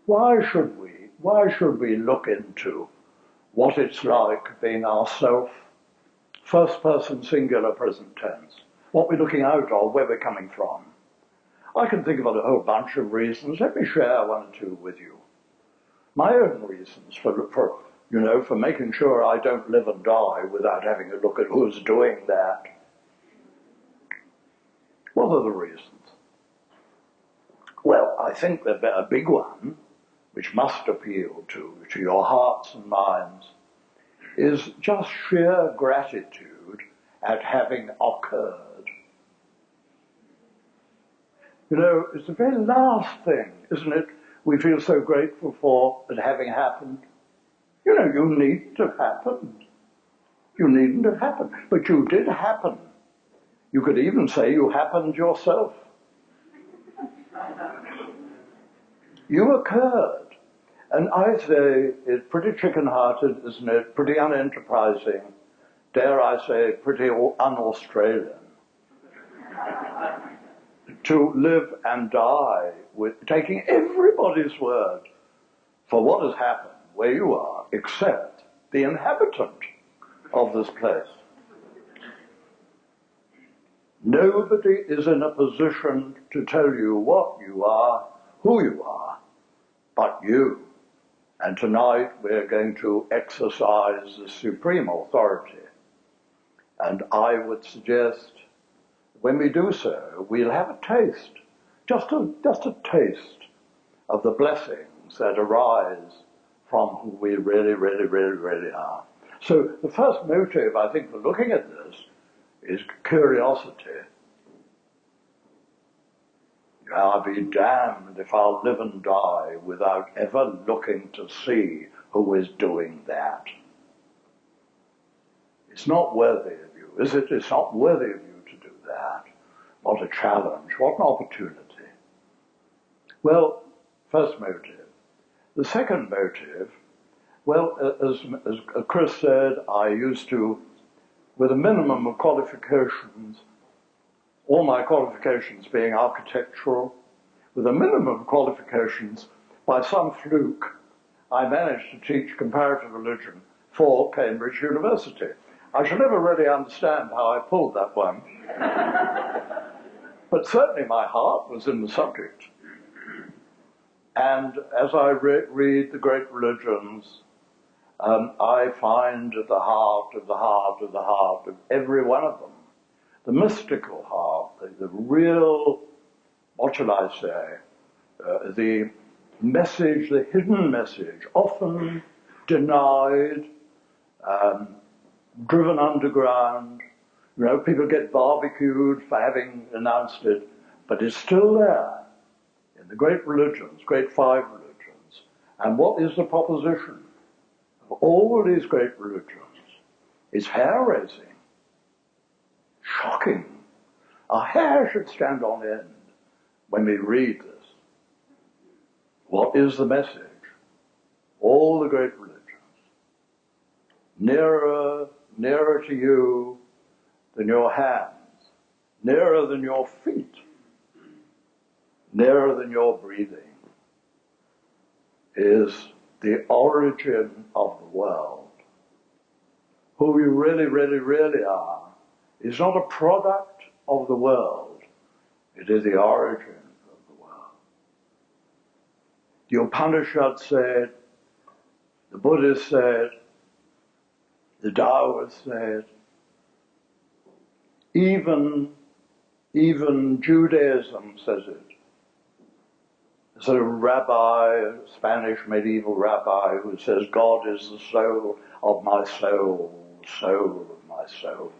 Why should we look into what it's like being ourself, first person singular present tense, what we're looking out of, where we're coming from? I can think of a whole bunch of reasons. Let me share one or two with you. My own reasons for making sure I don't live and die without having a look at who's doing that. What are the reasons? Well, I think that a big one, which must appeal to your hearts and minds, is just sheer gratitude at having occurred. It's the very last thing, isn't it, we feel so grateful for at having happened. You need to have happened. You needn't have happened, but you did happen. You could even say you happened yourself. You occurred. And I say it's pretty chicken-hearted, isn't it? Pretty unenterprising. Dare I say, pretty un-Australian. To live and die with taking everybody's word for what has happened where you are, except the inhabitant of this place. Nobody is in a position to tell you what you are, who you are, but you. And tonight we're going to exercise the supreme authority. And I would suggest when we do so, we'll have a taste, just a taste of the blessings that arise from who we really, really, really, really are. So the first motive, I think, for looking at this is curiosity. I'll be damned if I'll live and die without ever looking to see who is doing that. It's not worthy of you, is it? It's not worthy of you to do that. What a challenge, what an opportunity. Well, first motive. The second motive, well, as Chris said, I used to, with a minimum of qualifications, all my qualifications being architectural, with a minimum of qualifications, by some fluke, I managed to teach comparative religion for Cambridge University. I shall never really understand how I pulled that one. But certainly my heart was in the subject. And as I read the great religions, I find at the heart of every one of them, the mystical heart, the real, what shall I say, the message, the hidden message, often denied, driven underground. People get barbecued for having announced it, but it's still there in the great religions, great five religions. And what is the proposition of all these great religions? It's hair-raising. Shocking. Our hair should stand on end when we read this. What is the message? All the great religions. Nearer to you than your hands, nearer than your feet, nearer than your breathing, is the origin of the world. Who we really, really, really are is not a product of the world. It is the origin of the world. The Upanishads said, the Buddhists said, the Taoists said, even Judaism says it. There's a rabbi, a Spanish medieval rabbi, who says, God is the soul of my soul, soul of my soul.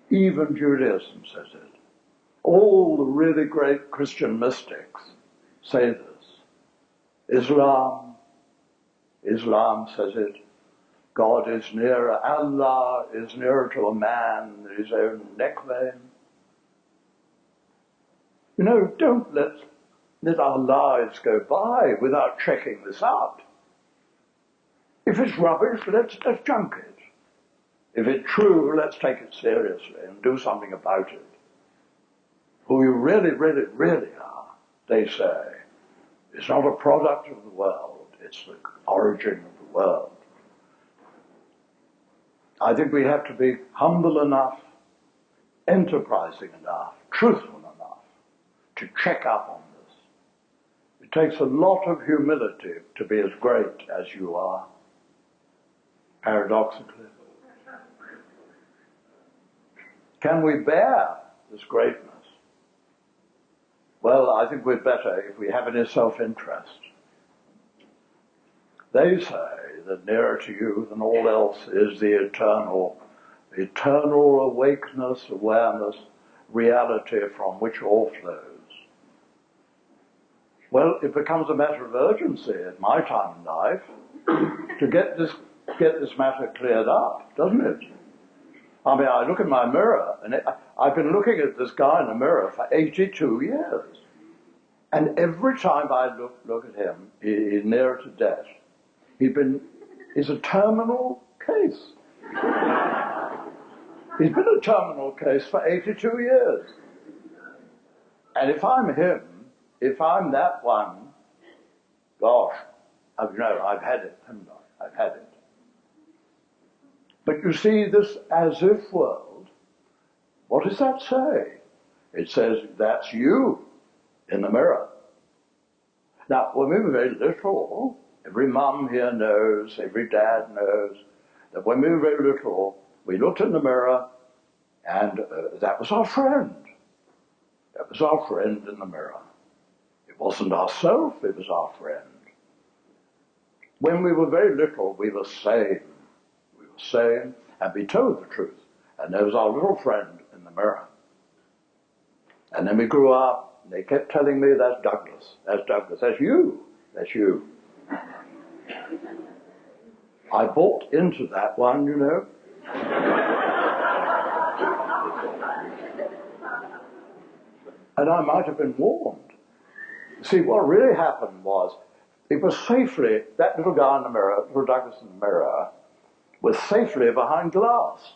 Even Judaism says it. All the really great Christian mystics say this. Islam says it. God is nearer, Allah is nearer to a man than his own neck vein. Don't let our lives go by without checking this out. If it's rubbish, let's junk it. If it's true, let's take it seriously and do something about it. Who you really, really, really are, they say, It's not a product of the world, it's the origin of the world. I think we have to be humble enough, enterprising enough, truthful enough to check up on this. It takes a lot of humility to be as great as you are, paradoxically. Can we bear this greatness? Well, I think we'd better if we have any self-interest. They say that nearer to you than all else is the eternal awakeness, awareness, reality from which all flows. Well, it becomes a matter of urgency at my time in life to get this matter cleared up, doesn't it? I mean, I look in my mirror, and I've been looking at this guy in the mirror for 82 years. And every time I look at him, he's nearer to death. He's a terminal case. He's been a terminal case for 82 years. And if I'm him, if I'm that one, gosh, I've had it, haven't I? I've had it. But you see, this as-if world, what does that say? It says, that's you in the mirror. Now, when we were very little, every mum here knows, every dad knows, that when we were very little, we looked in the mirror, and that was our friend. That was our friend in the mirror. It wasn't ourself, it was our friend. When we were very little, we were sane. Sane, and we told the truth. And there was our little friend in the mirror. And then we grew up, and they kept telling me, that's Douglas, that's you. I bought into that one, you know. And I might have been warned. See, what really happened was, it was safely, that little guy in the mirror, little Douglas in the mirror, was safely behind glass,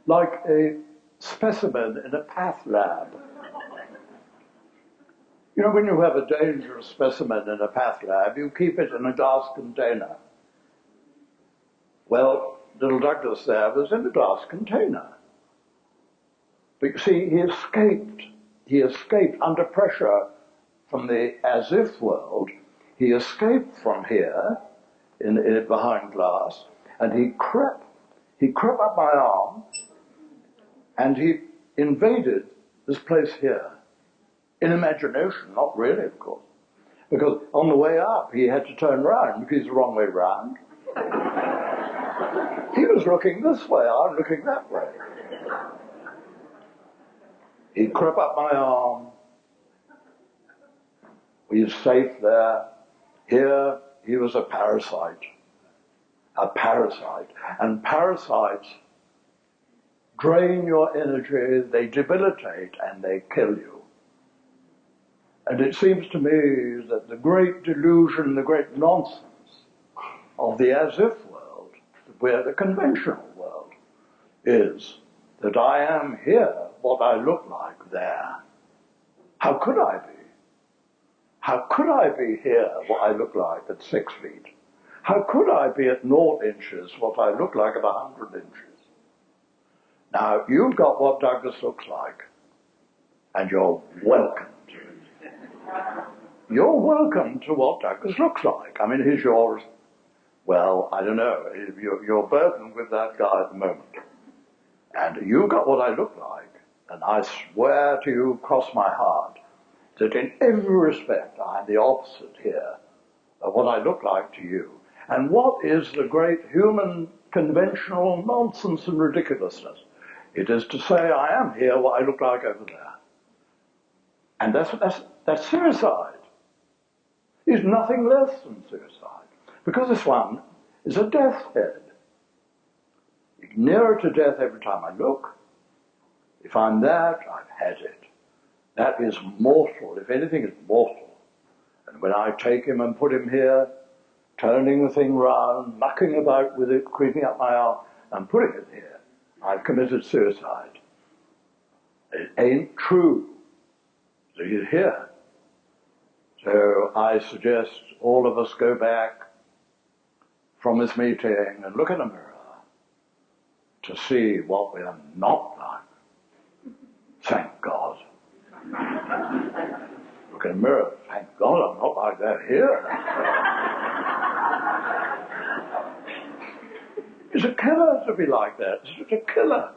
like a specimen in a path lab. You know, when you have a dangerous specimen in a path lab, you keep it in a glass container. Well, little Douglas there was in a glass container. But you see, he escaped under pressure from the as-if world. He escaped from here, behind glass, and he crept up my arm, and he invaded this place here. In imagination, not really, of course. Because on the way up, he had to turn round, because it's the wrong way round. He was looking this way, I'm looking that way. He crept up my arm. We were safe there. Here, he was a parasite. And parasites drain your energy, they debilitate, and they kill you. And it seems to me that the great delusion, the great nonsense of the as-if world, where the conventional world is that I am here what I look like there. How could I be? How could I be here what I look like at 6 feet? How could I be at 0 inches what I look like at 100 inches? Now, you've got what Douglas looks like, and you're welcome to it. You're welcome to what Douglas looks like. I mean, he's yours. Well, I don't know. You're burdened with that guy at the moment. And you've got what I look like, and I swear to you, cross my heart, that in every respect I'm the opposite here of what I look like to you. And what is the great human conventional nonsense and ridiculousness? It is to say I am here what I look like over there. And that's suicide. It's nothing less than suicide. Because this one is a death's head. Nearer to death every time I look. If I'm that, I've had it. That is mortal. If anything is mortal. And when I take him and put him here, turning the thing round, mucking about with it, creeping up my arm, and putting it here, I've committed suicide. It ain't true. So he's here. So I suggest all of us go back from this meeting and look in a mirror to see what we are not like. Thank God. Look in the mirror, thank God I'm not like that here. It's a killer to be like that. It's a killer.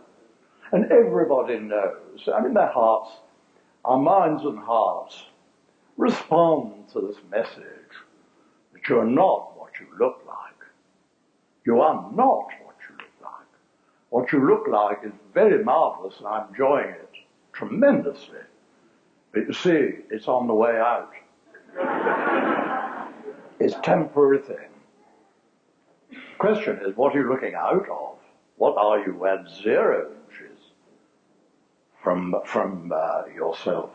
And everybody knows. I mean, their hearts, our minds and hearts, respond to this message that you are not what you look like. You are not what you look like. What you look like is very marvelous, and I'm enjoying it tremendously. But you see, it's on the way out. It's a temporary thing. The question is, what are you looking out of? What are you at 0 inches from yourself?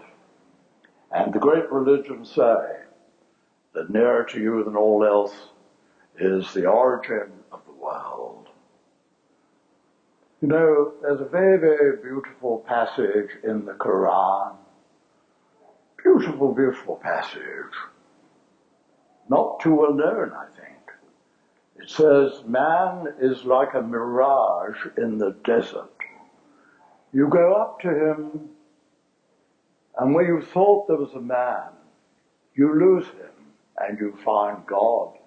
And the great religions say that nearer to you than all else is the origin of the world. You know, there's a very, very beautiful passage in the Quran. Beautiful, beautiful passage. Not too well known, I think. It says, man is like a mirage in the desert. You go up to him, and where you thought there was a man, you lose him, and you find God.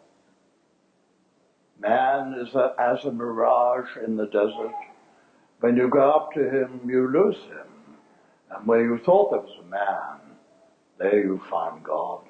Man is as a mirage in the desert. When you go up to him, you lose him. And where you thought there was a man, there you find God.